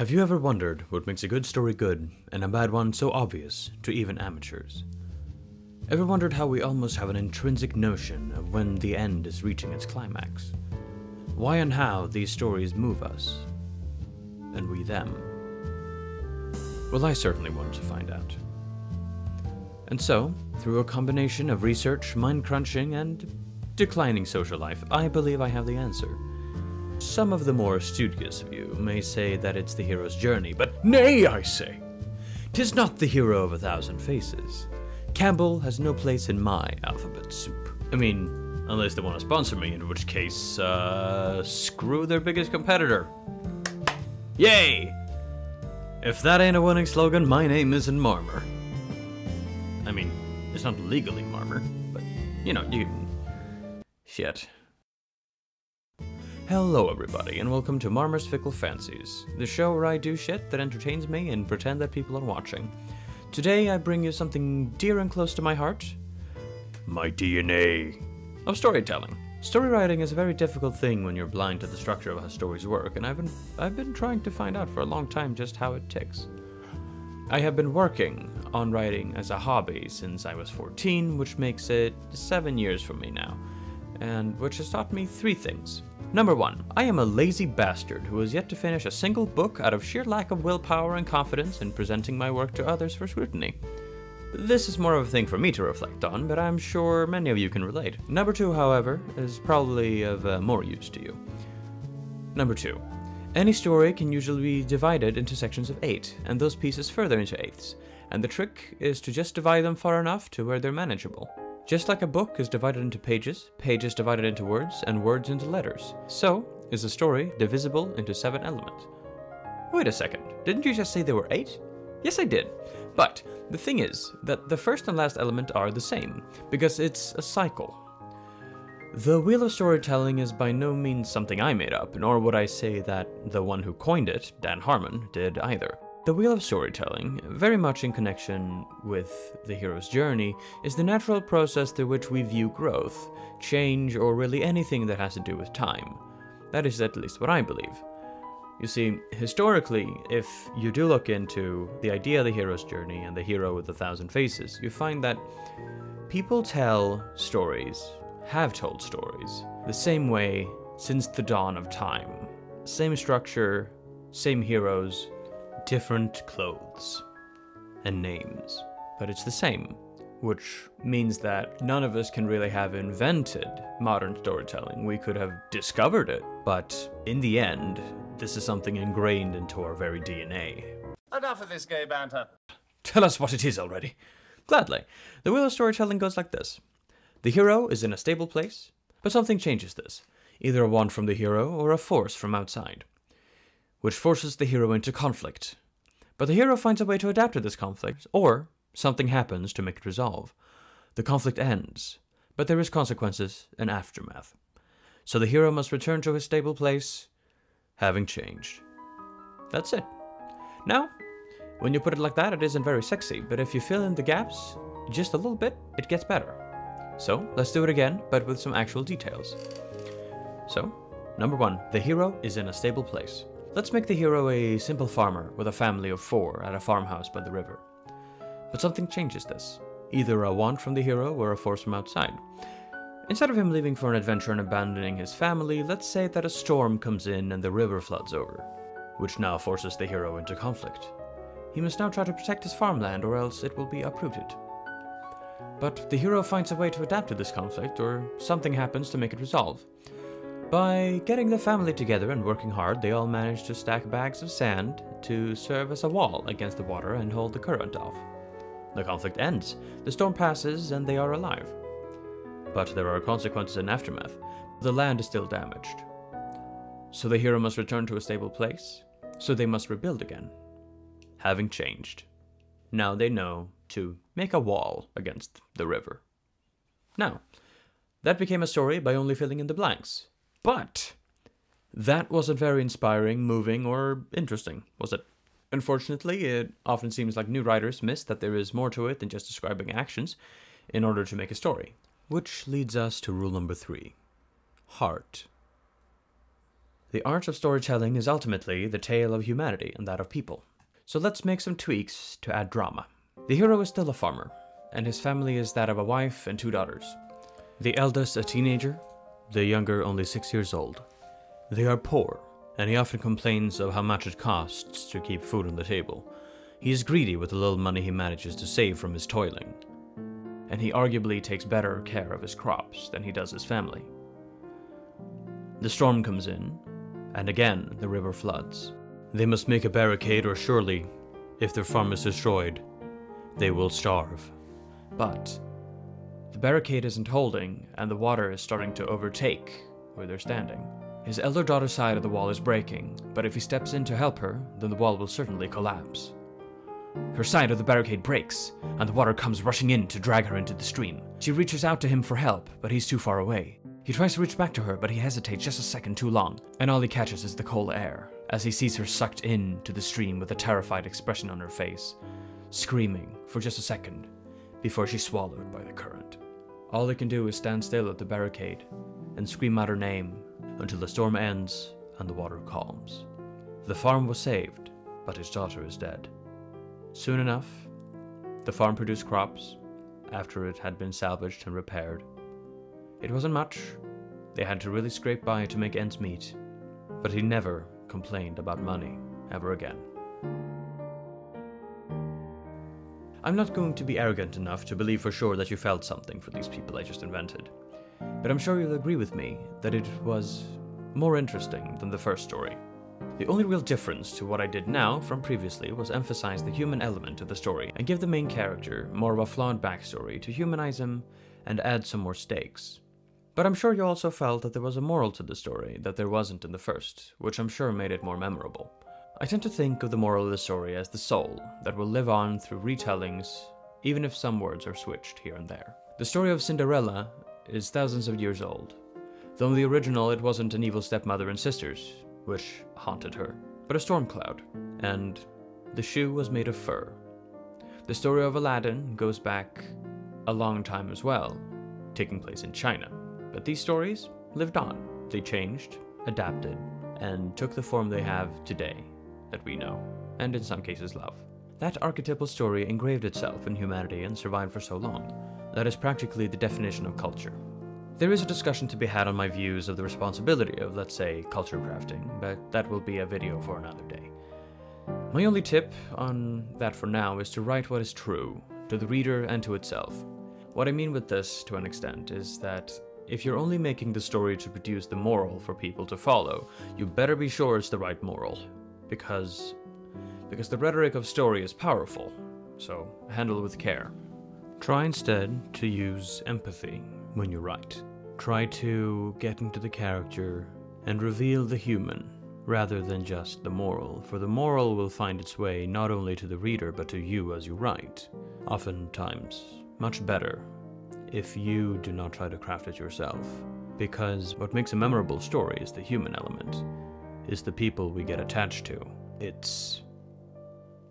Have you ever wondered what makes a good story good and a bad one so obvious to even amateurs? Ever wondered how we almost have an intrinsic notion of when the end is reaching its climax? Why and how these stories move us, and we them? Well, I certainly wanted to find out. And so, through a combination of research, mind crunching, and declining social life, I believe I have the answer. Some of the more studious of you may say that it's the hero's journey, but nay, I say! 'Tis not the hero of 1,000 faces. Campbell has no place in my alphabet soup. I mean, unless they want to sponsor me, in which case, screw their biggest competitor. Yay! If that ain't a winning slogan, my name isn't Marmur. I mean, it's not legally Marmur, but, you know, you can... Shit. Hello everybody, and welcome to Marmur's Fickle Fancies, the show where I do shit that entertains me and pretend that people are watching. Today I bring you something dear and close to my heart. My DNA of storytelling. Story writing is a very difficult thing when you're blind to the structure of how stories work, and I've been trying to find out for a long time just how it ticks. I have been working on writing as a hobby since I was 14, which makes it 7 years from me now, and which has taught me 3 things. Number 1, I am a lazy bastard who has yet to finish a single book out of sheer lack of willpower and confidence in presenting my work to others for scrutiny. This is more of a thing for me to reflect on, but I'm sure many of you can relate. Number 2, however, is probably of more use to you. Number 2, any story can usually be divided into sections of 8, and those pieces further into 8ths, and the trick is to just divide them far enough to where they're manageable. Just like a book is divided into pages, pages divided into words, and words into letters, so is a story divisible into 7 elements. Wait a second, didn't you just say there were 8? Yes, I did. But the thing is that the first and last element are the same, because it's a cycle. The wheel of storytelling is by no means something I made up, nor would I say that the one who coined it, Dan Harmon, did either. The wheel of storytelling, very much in connection with the hero's journey, is the natural process through which we view growth, change, or really anything that has to do with time. That is at least what I believe. You see, historically, if you do look into the idea of the hero's journey and the hero with 1,000 faces, you find that people tell stories, have told stories, the same way since the dawn of time. Same structure, same heroes, different clothes and names, but it's the same, which means that none of us can really have invented modern storytelling. We could have discovered it, but in the end, this is something ingrained into our very DNA. Enough of this gay banter. Tell us what it is already. Gladly. The wheel of storytelling goes like this. The hero is in a stable place, but something changes this, either a want from the hero or a force from outside, which forces the hero into conflict. But the hero finds a way to adapt to this conflict, or something happens to make it resolve. The conflict ends, but there is consequences and aftermath. So the hero must return to his stable place, having changed. That's it. Now, when you put it like that, it isn't very sexy, but if you fill in the gaps just a little bit, it gets better. So, let's do it again, but with some actual details. So, number 1, the hero is in a stable place. Let's make the hero a simple farmer with a family of 4 at a farmhouse by the river. But something changes this, either a want from the hero or a force from outside. Instead of him leaving for an adventure and abandoning his family, let's say that a storm comes in and the river floods over, which now forces the hero into conflict. He must now try to protect his farmland or else it will be uprooted. But the hero finds a way to adapt to this conflict, or something happens to make it resolve. By getting the family together and working hard, they all manage to stack bags of sand to serve as a wall against the water and hold the current off. The conflict ends, the storm passes, and they are alive. But there are consequences and aftermath. The land is still damaged. So the hero must return to a stable place, so they must rebuild again. Having changed. Now they know to make a wall against the river. Now, that became a story by only filling in the blanks. But that wasn't very inspiring, moving, or interesting, was it? Unfortunately, it often seems like new writers miss that there is more to it than just describing actions in order to make a story. Which leads us to rule number 3. Heart. The art of storytelling is ultimately the tale of humanity and that of people. So let's make some tweaks to add drama. The hero is still a farmer, and his family is that of a wife and 2 daughters. The eldest a teenager, the younger only 6 years old. They are poor, and he often complains of how much it costs to keep food on the table. He is greedy with the little money he manages to save from his toiling, and he arguably takes better care of his crops than he does his family. The storm comes in, and again the river floods. They must make a barricade, or surely, if their farm is destroyed, they will starve. But the barricade isn't holding, and the water is starting to overtake where they're standing. His elder daughter's side of the wall is breaking, but if he steps in to help her, then the wall will certainly collapse. Her side of the barricade breaks, and the water comes rushing in to drag her into the stream. She reaches out to him for help, but he's too far away. He tries to reach back to her, but he hesitates just a second too long, and all he catches is the cold air, as he sees her sucked into the stream with a terrified expression on her face, screaming for just a second before she's swallowed by the current. All he can do is stand still at the barricade and scream out her name until the storm ends and the water calms. The farm was saved, but his daughter is dead. Soon enough, the farm produced crops after it had been salvaged and repaired. It wasn't much. They had to really scrape by to make ends meet, but he never complained about money ever again. I'm not going to be arrogant enough to believe for sure that you felt something for these people I just invented, but I'm sure you'll agree with me that it was more interesting than the first story. The only real difference to what I did now from previously was emphasize the human element of the story and give the main character more of a flawed backstory to humanize him and add some more stakes. But I'm sure you also felt that there was a moral to the story that there wasn't in the first, which I'm sure made it more memorable. I tend to think of the moral of the story as the soul that will live on through retellings, even if some words are switched here and there. The story of Cinderella is thousands of years old, though in the original it wasn't an evil stepmother and sisters which haunted her, but a storm cloud, and the shoe was made of fur. The story of Aladdin goes back a long time as well, taking place in China. But these stories lived on. They changed, adapted, and took the form they have today that we know, and in some cases love. That archetypal story engraved itself in humanity and survived for so long. That is practically the definition of culture. There is a discussion to be had on my views of the responsibility of, let's say, culture crafting, but that will be a video for another day. My only tip on that for now is to write what is true, to the reader and to itself. What I mean with this, to an extent, is that if you're only making the story to produce the moral for people to follow, you better be sure it's the right moral, because the rhetoric of story is powerful, so handle with care. Try instead to use empathy when you write. Try to get into the character and reveal the human, rather than just the moral, for the moral will find its way not only to the reader but to you as you write, oftentimes much better if you do not try to craft it yourself, because what makes a memorable story is the human element, is the people we get attached to. It's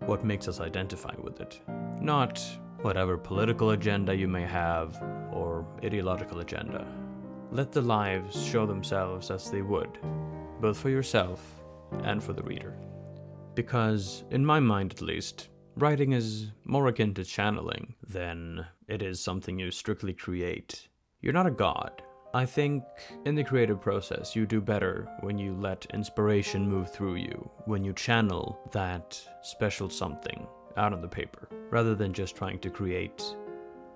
what makes us identify with it, not whatever political agenda you may have or ideological agenda. Let the lives show themselves as they would, both for yourself and for the reader. Because, in my mind at least, writing is more akin to channeling than it is something you strictly create. You're not a god. I think in the creative process you do better when you let inspiration move through you, when you channel that special something out on the paper, rather than just trying to create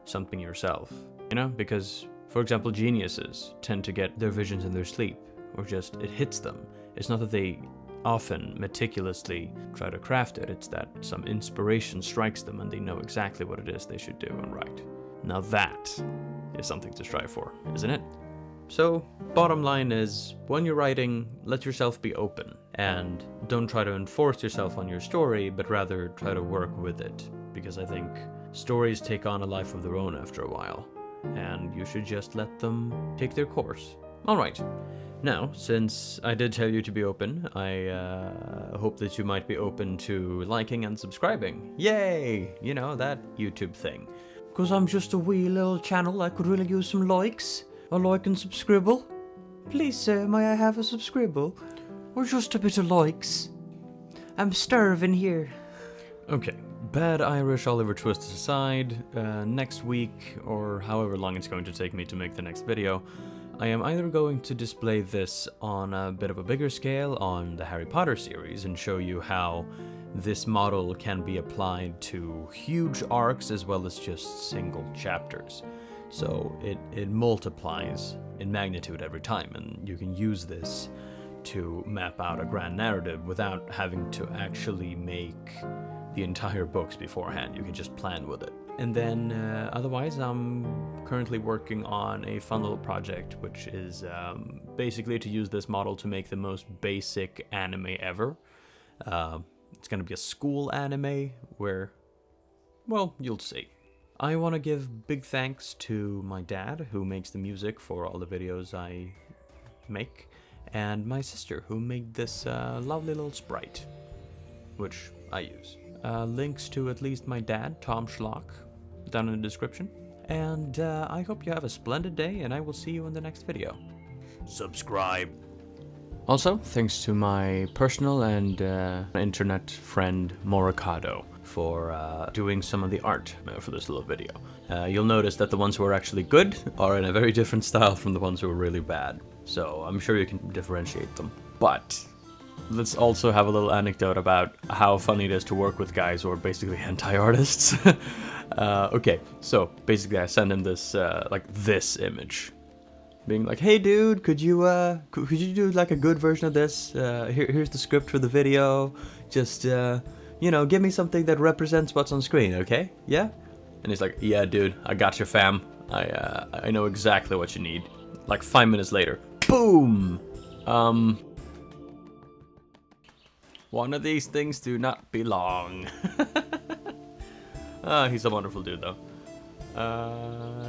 something yourself. You know, because, for example, geniuses tend to get their visions in their sleep, or just it hits them. It's not that they often meticulously try to craft it, it's that some inspiration strikes them and they know exactly what it is they should do and write. Now that is something to strive for, isn't it? So, bottom line is, when you're writing, let yourself be open, and don't try to enforce yourself on your story, but rather try to work with it, because I think stories take on a life of their own after a while, and you should just let them take their course. Alright. Now, since I did tell you to be open, I hope that you might be open to liking and subscribing. Yay! You know, that YouTube thing. Because I'm just a wee little channel, I could really use some likes. A like and subscribble. Please, sir, may I have a subscribble? Or just a bit of likes. I'm starving here. Okay, bad Irish Oliver Twist aside, next week, or however long it's going to take me to make the next video, I am either going to display this on a bit of a bigger scale on the Harry Potter series and show you how this model can be applied to huge arcs as well as just single chapters. So it multiplies in magnitude every time, and you can use this to map out a grand narrative without having to actually make the entire books beforehand. You can just plan with it. And then otherwise I'm currently working on a fun little project, which is basically to use this model to make the most basic anime ever. It's gonna be a school anime where, well, you'll see. I want to give big thanks to my dad, who makes the music for all the videos I make, and my sister, who made this lovely little sprite, which I use. Links to at least my dad, Tom Schlock, down in the description. And I hope you have a splendid day, and I will see you in the next video. Subscribe. Also, thanks to my personal and internet friend Moricado for doing some of the art for this little video. You'll notice that the ones who are actually good are in a very different style from the ones who are really bad. So I'm sure you can differentiate them. But let's also have a little anecdote about how funny it is to work with guys who are basically hentai artists. Okay, so basically I send him this, like this image. Being like, hey dude, could you do like a good version of this? Here's the script for the video. Just, you know, give me something that represents what's on screen, okay? Yeah? And he's like, yeah dude, I got you fam. I know exactly what you need. Like 5 minutes later, boom! One of these things do not belong. He's a wonderful dude though.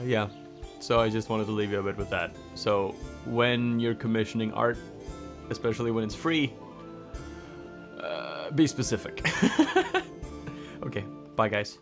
Yeah. So I just wanted to leave you a bit with that. So when you're commissioning art, especially when it's free, be specific. Okay, bye guys.